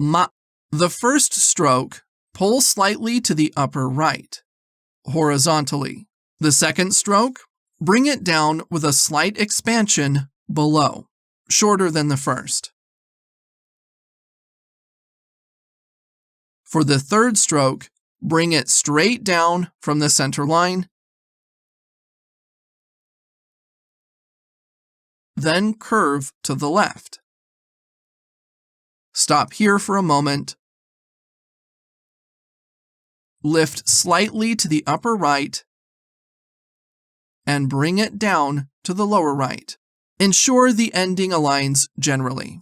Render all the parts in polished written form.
Ma. The first stroke, pull slightly to the upper right, horizontally. The second stroke, bring it down with a slight expansion below, shorter than the first. For the third stroke, bring it straight down from the center line, then curve to the left. Stop here for a moment. Lift slightly to the upper right and bring it down to the lower right. Ensure the ending aligns generally.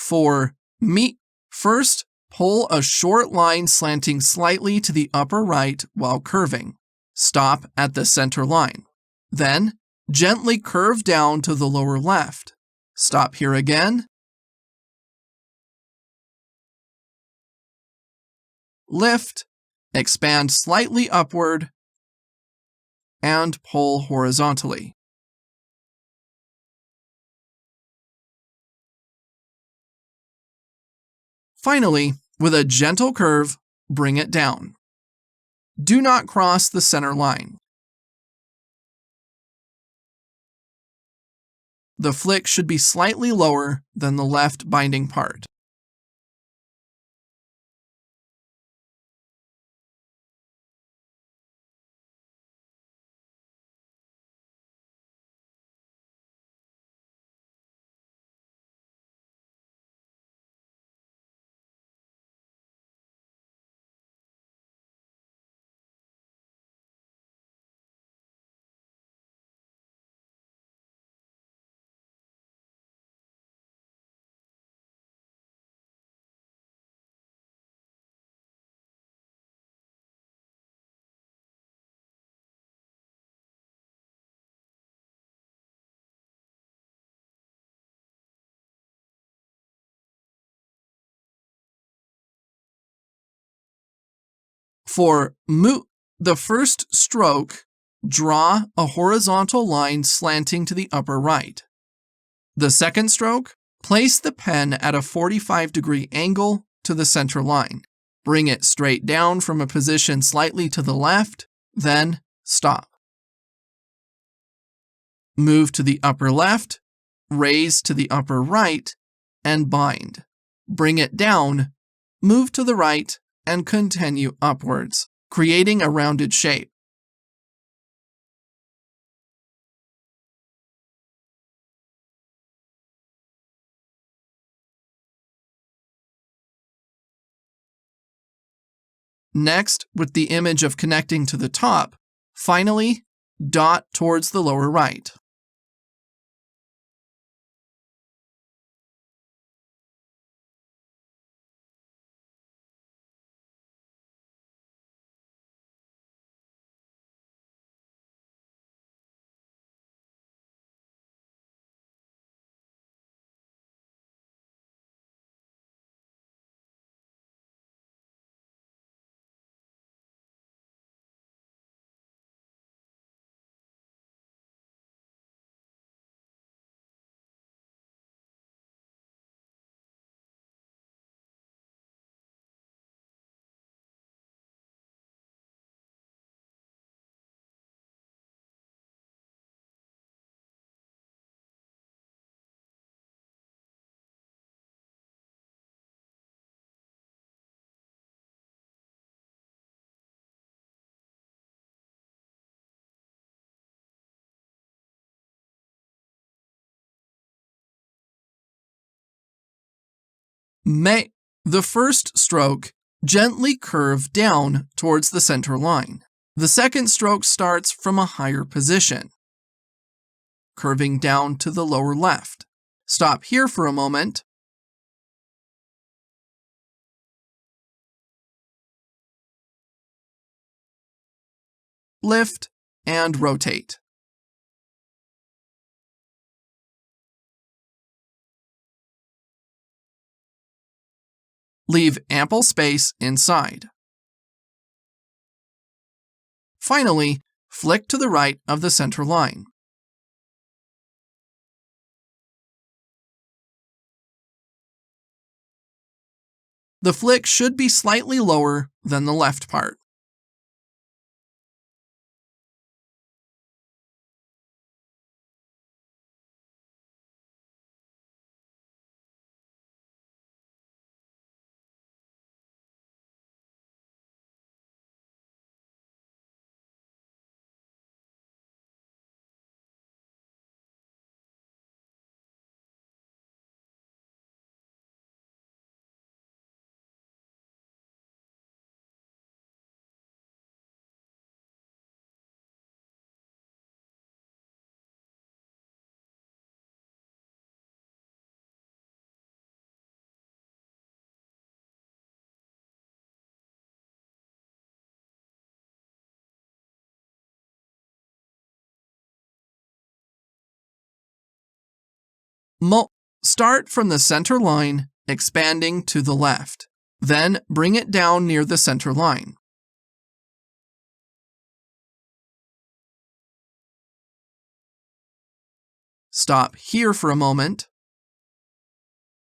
For me, first, pull a short line slanting slightly to the upper right while curving. Stop at the center line. Then, gently curve down to the lower left. Stop here again. Lift, expand slightly upward, and pull horizontally. Finally, with a gentle curve, bring it down. Do not cross the center line. The flick should be slightly lower than the left binding part. For mu, the first stroke, draw a horizontal line slanting to the upper right. The second stroke, place the pen at a 45-degree angle to the center line. Bring it straight down from a position slightly to the left, then stop. Move to the upper left, raise to the upper right, and bind. Bring it down, move to the right, and continue upwards, creating a rounded shape. Next, with the image of connecting to the top, finally, dot towards the lower right. Make the first stroke gently curve down towards the center line. The second stroke starts from a higher position, curving down to the lower left. Stop here for a moment. Lift and rotate. Leave ample space inside. Finally, flick to the right of the center line. The flick should be slightly lower than the left part. Start from the center line, expanding to the left. Then bring it down near the center line. Stop here for a moment.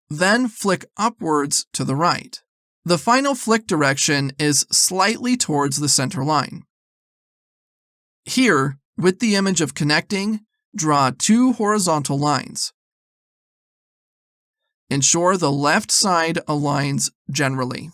Then flick upwards to the right. The final flick direction is slightly towards the center line. Here, with the image of connecting, draw 2 horizontal lines. Ensure the left side aligns generally.